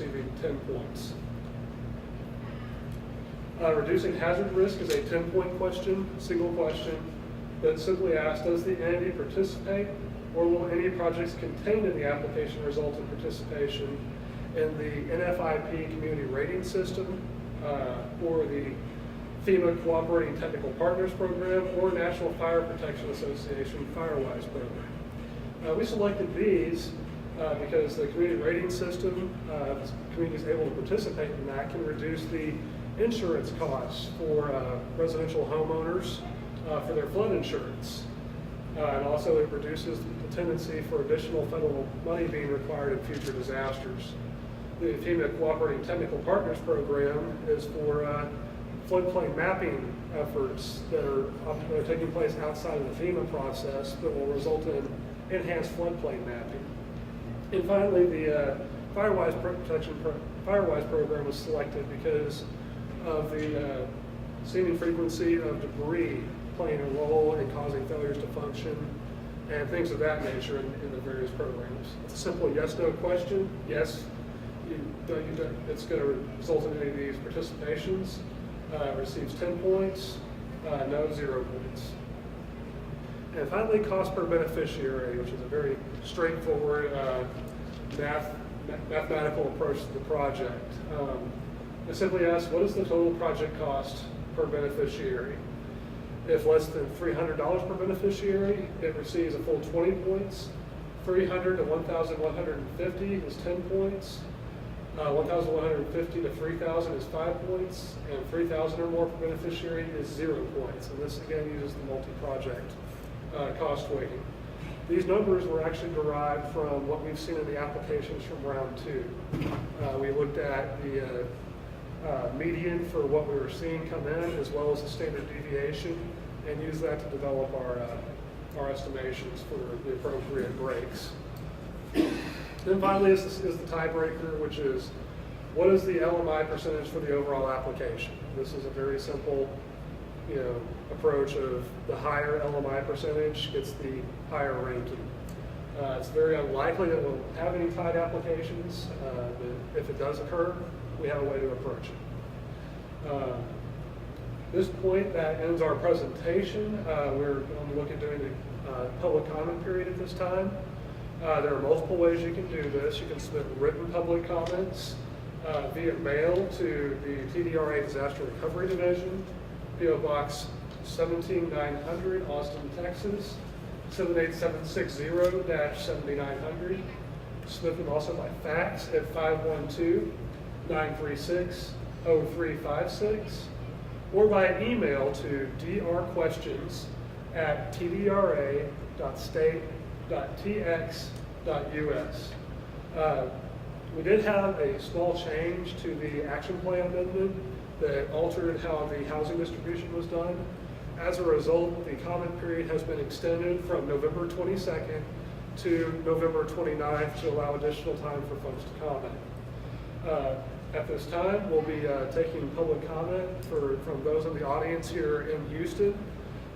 receiving 10 points. Reducing hazard risk is a 10-point question, single question, that simply asks, does the entity participate, or will any projects contained in the application result in participation in the NFIP community rating system, or the FEMA Cooperating Technical Partners Program, or National Fire Protection Association FireWise program. We selected these because the community rating system, communities able to participate in that, can reduce the insurance costs for residential homeowners for their flood insurance. And also it reduces the tendency for additional federal money being required in future disasters. The FEMA Cooperating Technical Partners Program is for floodplain mapping efforts that are taking place outside of the FEMA process that will result in enhanced floodplain mapping. And finally, the FireWise program was selected because of the seeming frequency of debris playing a role in causing failures to function and things of that nature in the various programs. It's a simple yes/no question. Yes, it's going to result in any of these participations. Receives 10 points. No, 0 points. And finally, cost per beneficiary, which is a very straightforward mathematical approach to the project. It simply asks, what is the total project cost per beneficiary? If less than $300 per beneficiary, it receives a full 20 points. $300 to $1,150 is 10 points. $1,150 to $3,000 is 5 points, and $3,000 or more per beneficiary is 0 points. And this again uses the multi-project cost weighting. These numbers were actually derived from what we've seen in the applications from round 2. We looked at the median for what we were seeing come in, as well as the standard deviation, and used that to develop our estimations for the appropriate breaks. Then finally is the tiebreaker, which is what is the LMI percentage for the overall application? This is a very simple, approach of the higher LMI percentage gets the higher ranking. It's very unlikely that we'll have any tied applications, but if it does occur, we have a way to approach it. This point, that ends our presentation. We're going to look at doing the public comment period at this time. There are multiple ways you can do this. You can submit written public comments via mail to the TDRA Disaster Recovery Division, P.O. Box 17900, Austin, Texas, 78760-7900. Submit them also by fax at 512-936-0356, or by email to drquestions@tdra.state.tx.us. We did have a small change to the action plan amendment that altered how the housing distribution was done. As a result, the comment period has been extended from November 22nd to November 29th to allow additional time for folks to comment. At this time, we'll be taking public comment from those in the audience here in Houston.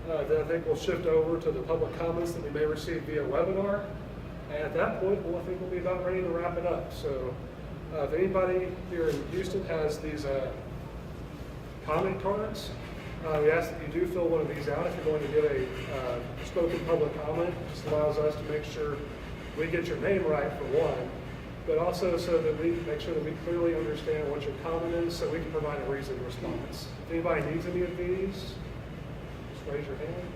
Then I think we'll shift over to the public comments that we may receive via webinar. And at that point, I think we'll be about ready to wrap it up. So if anybody here in Houston has these comment cards, we ask that you do fill one of these out if you're going to get a spoken public comment. This allows us to make sure we get your name right for one, but also so that we make sure that we clearly understand what your comment is so we can provide a reasoned response. If anybody needs any of these, just raise your hand.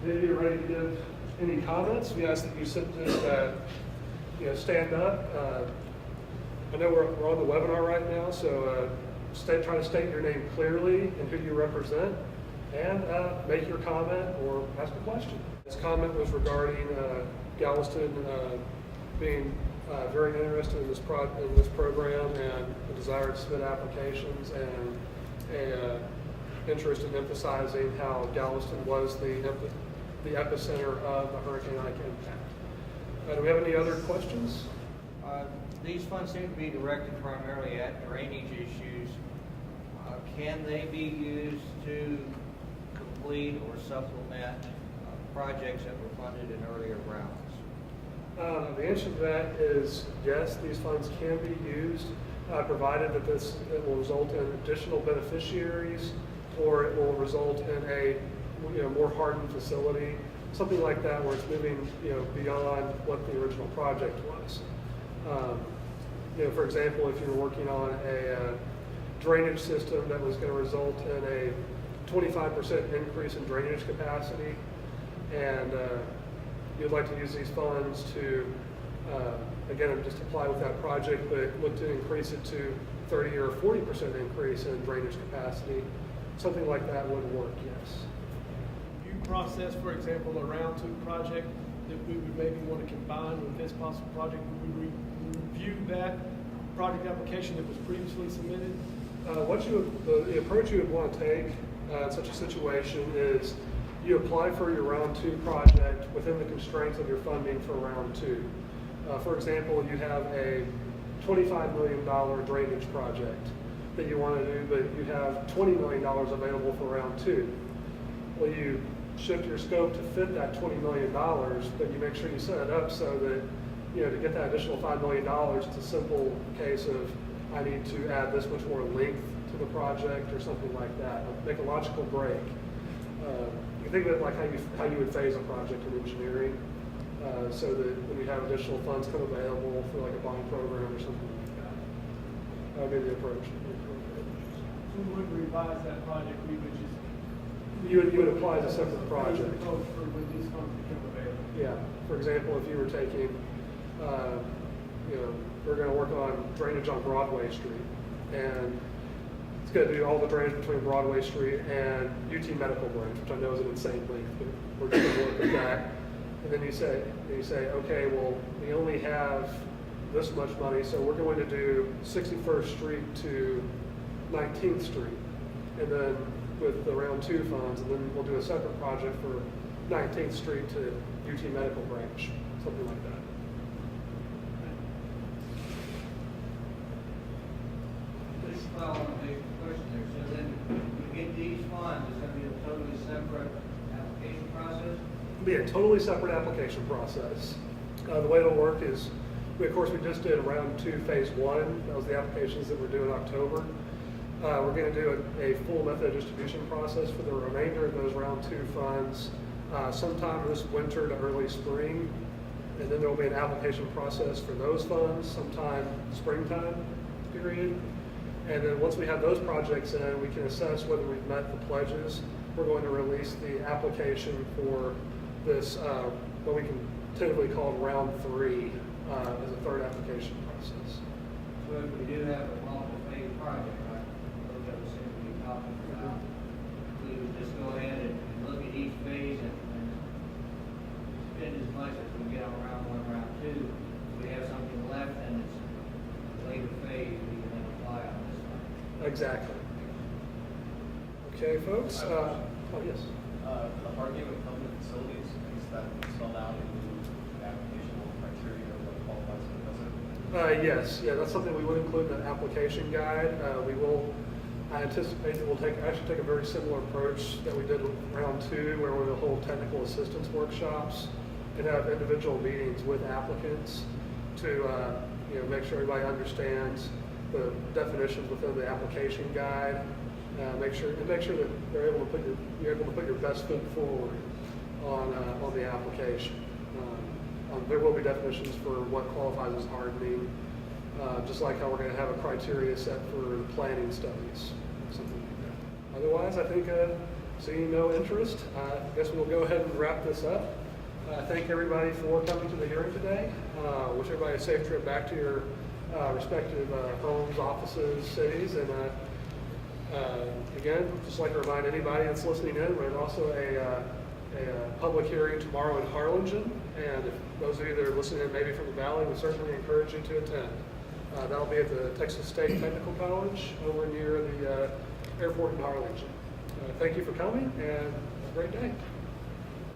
If you're ready to give any comments, we ask that you simply stand up. I know we're on the webinar right now, so try to state your name clearly and who you represent, and make your comment or ask a question. This comment was regarding Galveston being very interested in this program and the desire to submit applications, and a interest in emphasizing how Galveston was the epicenter of the Hurricane Ike impact. Do we have any other questions? These funds seem to be directed primarily at drainage issues. Can they be used to complete or supplement projects that were funded in earlier rounds? The answer to that is yes, these funds can be used, provided that it will result in additional beneficiaries, or it will result in a more hardened facility, something like that, where it's moving beyond what the original project was. For example, if you're working on a drainage system that was going to result in a 25% increase in drainage capacity, and you'd like to use these funds to, again, just apply with that project, but look to increase it to 30 or 40% increase in drainage capacity, something like that would work, yes. You process, for example, a round two project that we would maybe want to combine with this possible project. Would we review that project application that was previously submitted? The approach you would want to take in such a situation is you apply for your round two project within the constraints of your funding for round two. For example, you have a $25 million drainage project that you want to do, but you have $20 million available for round two. Well, you shift your scope to fit that $20 million, but you make sure you set it up so that, to get that additional $5 million, it's a simple case of, I need to add this much more length to the project or something like that. Make a logical break. You think of it like how you would phase a project in engineering, so that when you have additional funds come available for like a bond program or something like that. That would be the approach. We would revise that project. We would just You would apply as a separate project. Approach for when these funds become available. Yeah. For example, if you were taking, we're going to work on drainage on Broadway Street, and it's going to do all the drainage between Broadway Street and UT Medical Branch, which I know is an insane length, but we're going to work with that. And then you say, okay, well, we only have this much money, so we're going to do 61st Street to 19th Street, and then with the round two funds, and then we'll do a separate project for 19th Street to UT Medical Branch, something like that. Just follow on the question there. So then, you get these funds, it's going to be a totally separate application process? It'll be a totally separate application process. The way it'll work is, of course, we just did round two, phase one. That was the applications that were due in October. We're going to do a full method of distribution process for the remainder of those round two funds sometime this winter to early spring. And then there will be an application process for those funds sometime springtime period. And then once we have those projects in, we can assess whether we've met the pledges. We're going to release the application for this, what we can tentatively call round three as a third application process. So if we do have a multi-phase project, right, those that we seem to be talking about, we would just go ahead and look at each phase and spend as much as we get on round one, round two. If we have something left and it's a later phase, we can then apply on this one. Exactly. Okay, folks. Oh, yes. The parking of public facilities, is that spelled out in the application criteria of what qualifies and doesn't? Yes, yeah, that's something we would include in the application guide. I anticipate that we'll actually take a very similar approach that we did with round two, where we'll hold technical assistance workshops and have individual meetings with applicants to make sure everybody understands the definitions within the application guide. Make sure that you're able to put your best foot forward on the application. There will be definitions for what qualifies as hardening, just like how we're going to have a criteria set for the planning studies, something like that. Otherwise, I think seeing no interest, I guess we'll go ahead and wrap this up. Thank everybody for coming to the hearing today. Wish everybody a safe trip back to your respective homes, offices, cities, and again, just like to remind anybody that's listening in, there's also a public hearing tomorrow in Harlingen, and if those of you that are listening in maybe from the Valley, we certainly encourage you to attend. That'll be at the Texas State Technical College over near the airport in Harlingen. Thank you for coming, and have a great day.